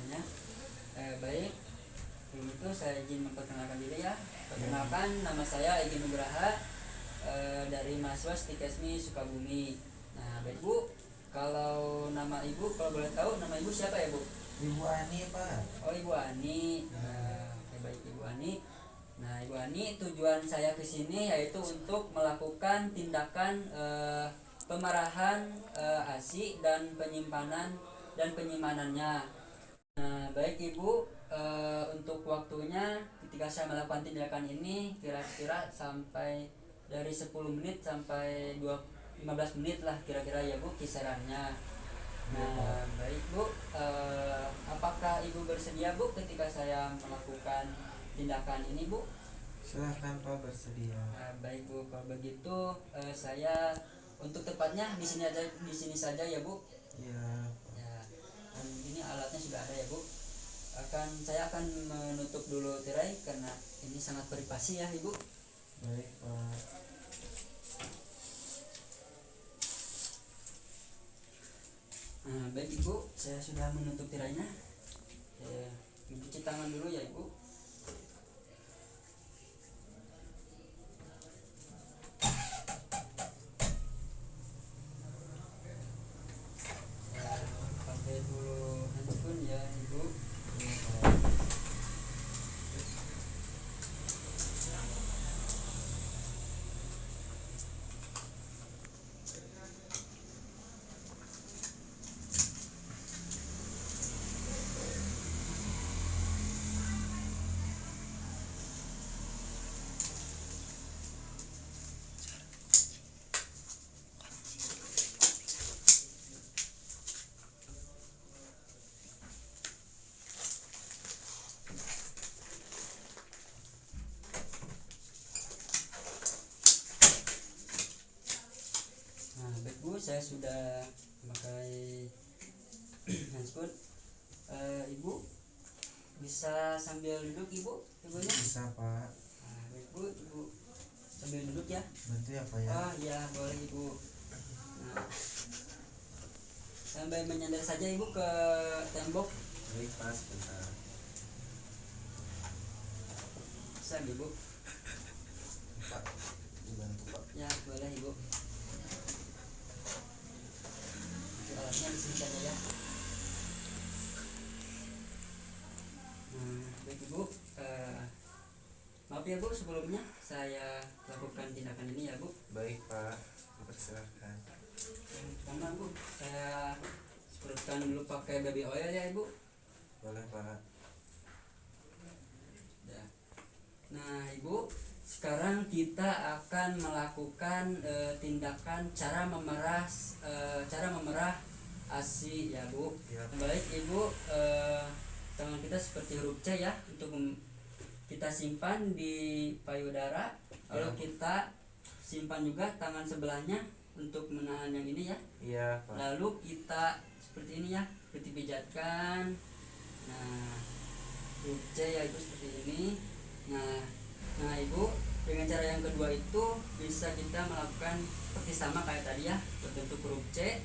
pertanyaannya. Baik, itu saya izin memperkenalkan diri ya. Perkenalkan, nama saya Egy Nugraha, dari mahasiswa Stikesmi Sukabumi. Nah, baik Bu, kalau nama Ibu, kalau boleh tahu nama Ibu siapa ya Bu? Ibu Ani, Pak. Oh, Ibu Ani. Oke, baik Ibu Ani. Nah, Ibu Ani, tujuan saya ke sini yaitu untuk melakukan tindakan pemerahan ASI dan penyimpanan dan penyimpanannya. Nah, baik Ibu, untuk waktunya ketika saya melakukan tindakan ini kira-kira sampai dari 10 menit sampai 15 menit lah kira-kira ya Bu, kisarannya. Nah, baik Bu, apakah Ibu bersedia Bu ketika saya melakukan tindakan ini Bu? Silahkan Pak, bersedia. Baik Bu, kalau begitu saya untuk tepatnya di sini saja ya Bu. Ya, Ya, dan ini alatnya sudah ada ya Bu. Saya akan menutup dulu tirai karena ini sangat privasi ya Ibu. baik Pak. Nah, baik Ibu, saya sudah menutup tirainya. Cuci tangan dulu ya Ibu. Pakai dulu handphone ya Ibu. Iya, Pak. Nah, baik Bu, saya sudah memakai handphone. Ibu bisa sambil duduk ibunya. Bisa Pak. Nah, baik Bu, Ibu sambil duduk ya. Bantu ya Pak ya. Oh iya, boleh Ibu. Nah, sambil menyandar saja Ibu ke tembok. Baik Pak, sebentar. Bisa Ibu? Pak, dibantu Pak. Ya, boleh Ibu. Untuk alatnya di sini saja ya. Nah, baik Ibu. Maaf ya Bu, sebelumnya saya lakukan tindakan ini ya Bu. Baik Pak, persilakan. Pertama Bu, saya semprotkan dulu pakai baby oil ya Ibu. Boleh Pak. Ya. Nah Ibu, sekarang kita akan melakukan tindakan cara memerah ASI ya Bu. Ya. Baik Ibu, tangan kita seperti huruf C ya, untuk kita simpan di payudara, lalu Ya. kita simpan juga tangan sebelahnya untuk menahan yang ini ya. Iya Pak. Lalu kita seperti ini ya, seperti pijatkan. Nah, huruf C ya itu seperti ini. Nah Ibu, dengan cara yang kedua itu bisa kita melakukan seperti sama kayak tadi ya, berbentuk huruf C.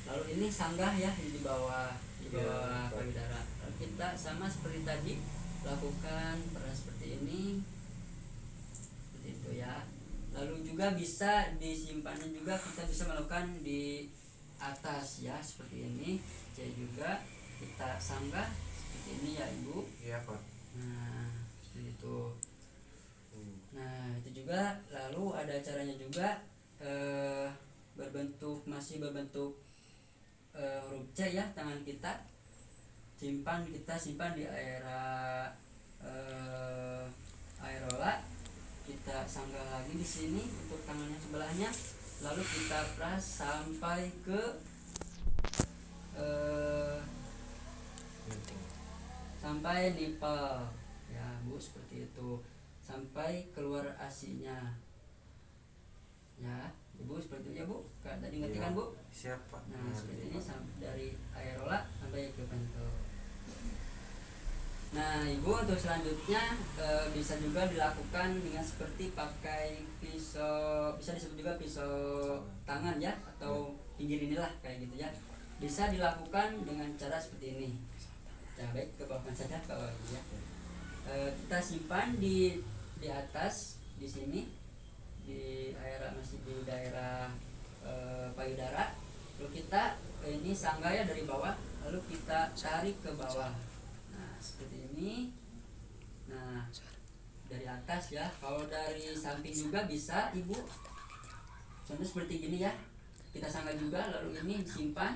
Lalu ini sanggah ya di bawah Ya, payudara. Lalu kita sama seperti tadi lakukan peras seperti ini, seperti itu ya. Lalu juga bisa disimpannya juga, kita bisa melakukan di atas ya, seperti ini. C juga kita sanggah seperti ini ya Ibu. Iya Pak. Nah, seperti itu. Nah, itu juga. Lalu ada caranya juga, masih berbentuk huruf C ya, tangan kita simpan di aerola. Kita sanggah lagi di sini untuk tangannya sebelahnya, lalu kita pras sampai ke sampai nipple ya Bu, seperti itu, sampai keluar asinya ya Ibu, seperti itu ya Bu. Tadi ngerti kan Bu? Siapa? Nah, seperti ini dari aerola sampai ke pentol. Nah Ibu, untuk selanjutnya bisa juga dilakukan dengan seperti pakai pisau, bisa disebut juga pisau tangan ya, atau pinggir inilah kayak gitu ya. Bisa dilakukan dengan cara seperti ini. Ya baik, ke bawah saja kalau ya. Kita simpan di atas di sini di daerah masih di daerah payudara. Lalu kita ini sanggaya dari bawah, lalu kita tarik ke bawah. Nah seperti ini. Nah dari atas ya. Kalau dari samping juga bisa ibu. Contoh seperti gini ya. Kita sanggah juga, lalu ini disimpan,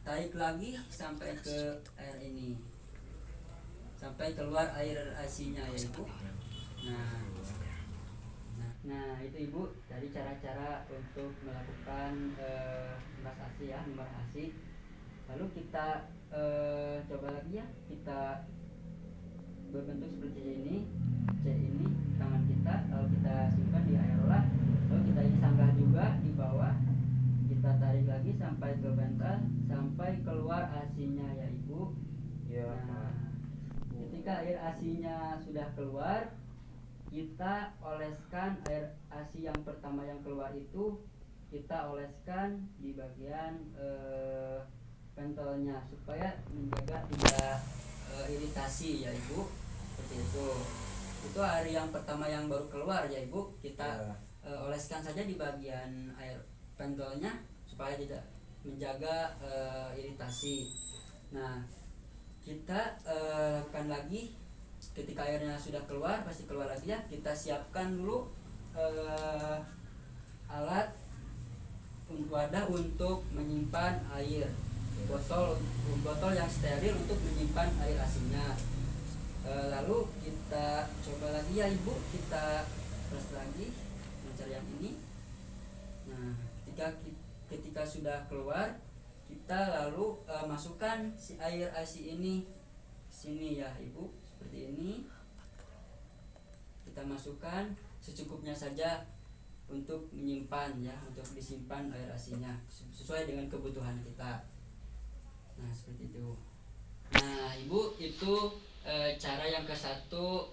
tarik lagi sampai ke air ini, sampai keluar air asinya ya ibu. Nah itu ibu dari cara-cara untuk melakukan memeras asi ya, memeras asi. Lalu kita coba lagi ya, kita berbentuk seperti ini, C ini tangan kita, lalu kita simpan di aerola, lalu kita ini sanggah juga di bawah, kita tarik lagi sampai ke bantal, sampai keluar asinya ya ibu. Ya. Nah, ketika air asinya sudah keluar, kita oleskan air asi yang pertama yang keluar itu, kita oleskan di bagian pentolnya supaya menjaga tidak iritasi ya ibu. Seperti itu air yang pertama yang baru keluar ya ibu, kita oleskan saja di bagian air pentolnya supaya tidak menjaga iritasi. Nah kita lakukan lagi ketika airnya sudah keluar, pasti keluar lagi ya, kita siapkan dulu alat wadah untuk menyimpan air, botol yang steril untuk menyimpan air asinya. Lalu kita coba lagi ya ibu, kita press lagi mencari yang ini. Nah ketika sudah keluar, kita lalu masukkan si air asi ini sini ya ibu, seperti ini. Kita masukkan secukupnya saja untuk menyimpan ya, untuk disimpan air asinya sesuai dengan kebutuhan kita. Nah seperti itu. Nah ibu, itu cara yang ke satu,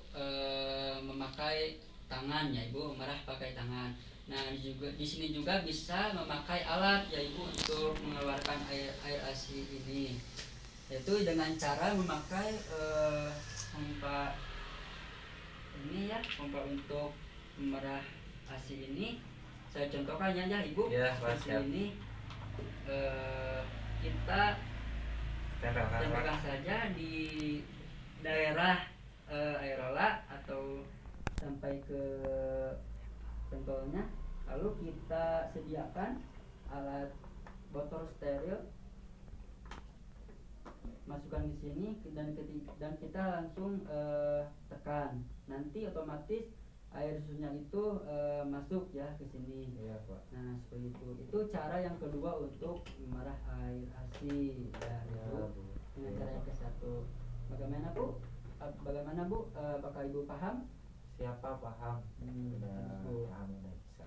memakai tangan ya ibu, memerah pakai tangan. Nah juga di sini juga bisa memakai alat ya ibu untuk mengeluarkan air asi ini, yaitu dengan cara memakai pompa ini ya, pompa untuk memerah asi ini. Saya contohkannya ya ibu. Ya, seperti ini. Kita tempelkan saja di daerah aerola atau sampai ke pentolnya. Lalu kita sediakan alat botol steril, masukkan di sini dan kita langsung tekan. Nanti otomatis air susunya itu masuk ya ke sini. Iya, Pak. Nah seperti itu. Itu cara yang kedua untuk memerah air asi ya ibu. Dengan cara yang ke satu. Bagaimana bu? Apakah ibu paham? Siapa paham? Ibu. Paham, udah bisa.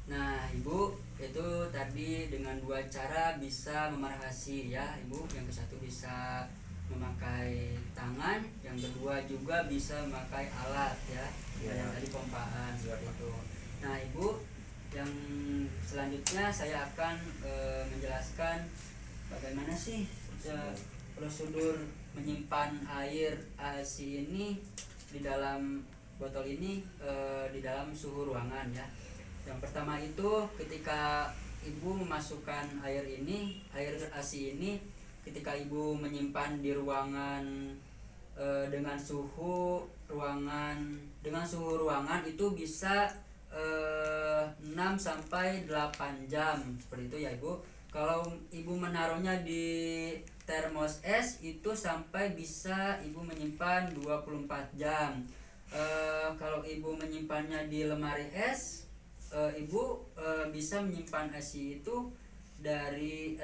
Nah ibu, itu tadi dengan dua cara bisa memerah asi ya ibu. Yang ke satu bisa memakai tangan, yang kedua juga bisa memakai alat ya, yang tadi pompaan seperti itu. Nah ibu, yang selanjutnya saya akan menjelaskan bagaimana sih prosedur menyimpan air asi ini di dalam botol ini, di dalam suhu ruangan ya. Yang pertama itu ketika ibu memasukkan air asi ini, ketika ibu menyimpan di ruangan dengan suhu ruangan itu bisa 6 sampai 8 jam seperti itu ya ibu. Kalau ibu menaruhnya di termos es itu sampai bisa ibu menyimpan 24 jam. Kalau ibu menyimpannya di lemari es, ibu bisa menyimpan asi itu dari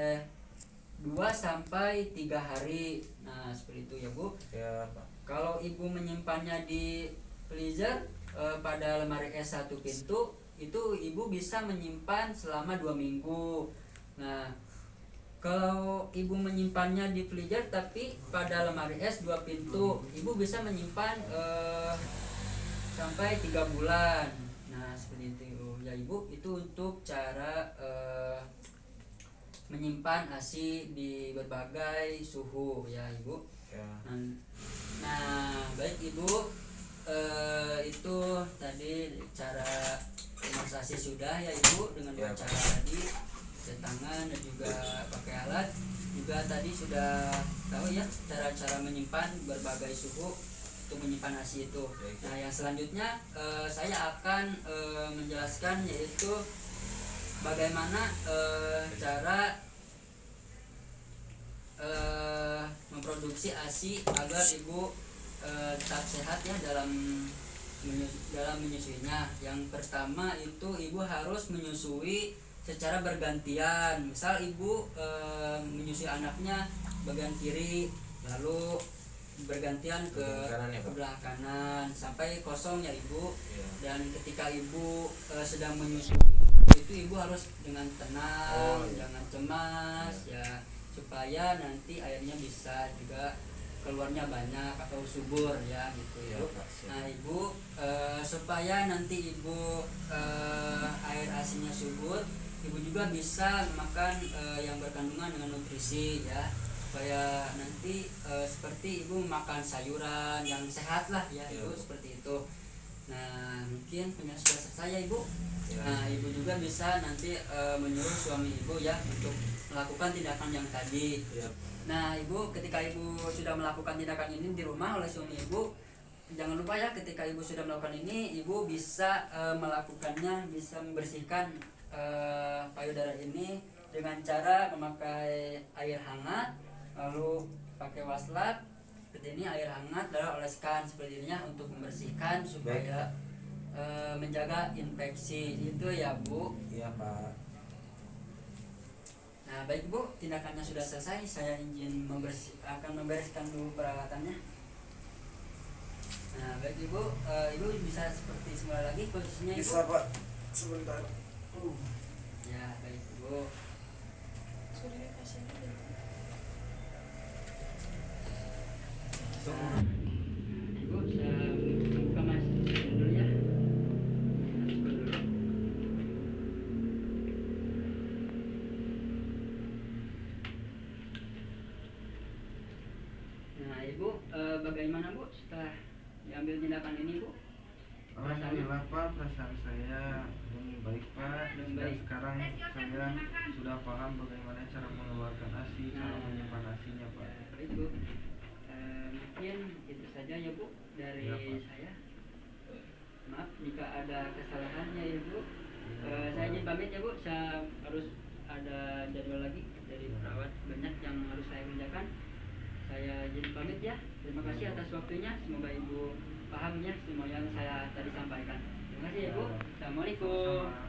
2 sampai 3 hari. Nah seperti itu ya bu. Ya, Pak. Kalau ibu menyimpannya di freezer pada lemari es 1 pintu, itu ibu bisa menyimpan selama 2 minggu. Nah kalau ibu menyimpannya di freezer tapi pada lemari es 2 pintu, ibu bisa menyimpan sampai 3 bulan. Nah seperti itu ya ibu. Itu untuk cara menyimpan ASI di berbagai suhu ya Ibu. Ya. Nah, baik Ibu, itu tadi cara demonstrasi sudah ya Ibu dengan Ya, cara tadi pakai tangan dan juga pakai alat. Juga tadi sudah tahu ya cara-cara menyimpan berbagai suhu untuk menyimpan ASI itu. Nah, yang selanjutnya saya akan menjelaskan yaitu bagaimana cara memproduksi ASI agar Ibu tetap sehat ya dalam menyusuinya. Yang pertama itu Ibu harus menyusui secara bergantian. Misal Ibu menyusui anaknya bagian kiri, lalu bergantian ke sebelah kanan sampai kosong ya Ibu. Dan ketika Ibu sedang menyusui itu Ibu harus dengan tenang, jangan cemas ya, supaya nanti airnya bisa juga keluarnya banyak atau subur ya gitu Ibu. Nah Ibu, supaya nanti Ibu air ASINya subur, Ibu juga bisa makan yang berkandungan dengan nutrisi ya, supaya nanti seperti Ibu makan sayuran yang sehat lah ya Ibu, seperti itu. Nah mungkin penjelasan saya Ibu. Nah Ibu juga bisa nanti menyuruh suami Ibu ya untuk melakukan tindakan yang tadi. Nah Ibu, ketika Ibu sudah melakukan tindakan ini di rumah oleh suami Ibu, jangan lupa ya ketika Ibu sudah melakukan ini, Ibu bisa melakukannya, bisa membersihkan payudara ini dengan cara memakai air hangat, lalu pakai waslap seperti ini, air hangat lalu oleskan seperti ini ya, untuk membersihkan supaya menjaga infeksi itu ya Bu. Iya Pak. Nah baik Bu, tindakannya sudah selesai. Saya izin akan membereskan dulu peralatannya. Nah baik Ibu, Ibu bisa seperti semula lagi posisinya Ibu. Bisa Pak, sebentar. Ya baik Ibu. Nah, Ibu saya buka mas dulu ya. Nah Ibu, bagaimana Bu setelah diambil tindakan ini Bu? Alhamdulillah Pak, perasaan saya baik Pak. Dan sekarang saya sudah paham bagaimana cara mengeluarkan ASI, cara menyimpan ASINya Pak. Baik Bu, mungkin itu saja ya Bu dari saya. Maaf jika ada kesalahannya ya Bu. Saya izin pamit ya Bu, saya harus ada jadwal lagi dari perawat, banyak yang harus saya kerjakan. Saya izin pamit ya. Terima kasih atas waktunya. Semoga Ibu paham ya semua yang saya tadi sampaikan. Terima kasih ya Bu. Assalamualaikum.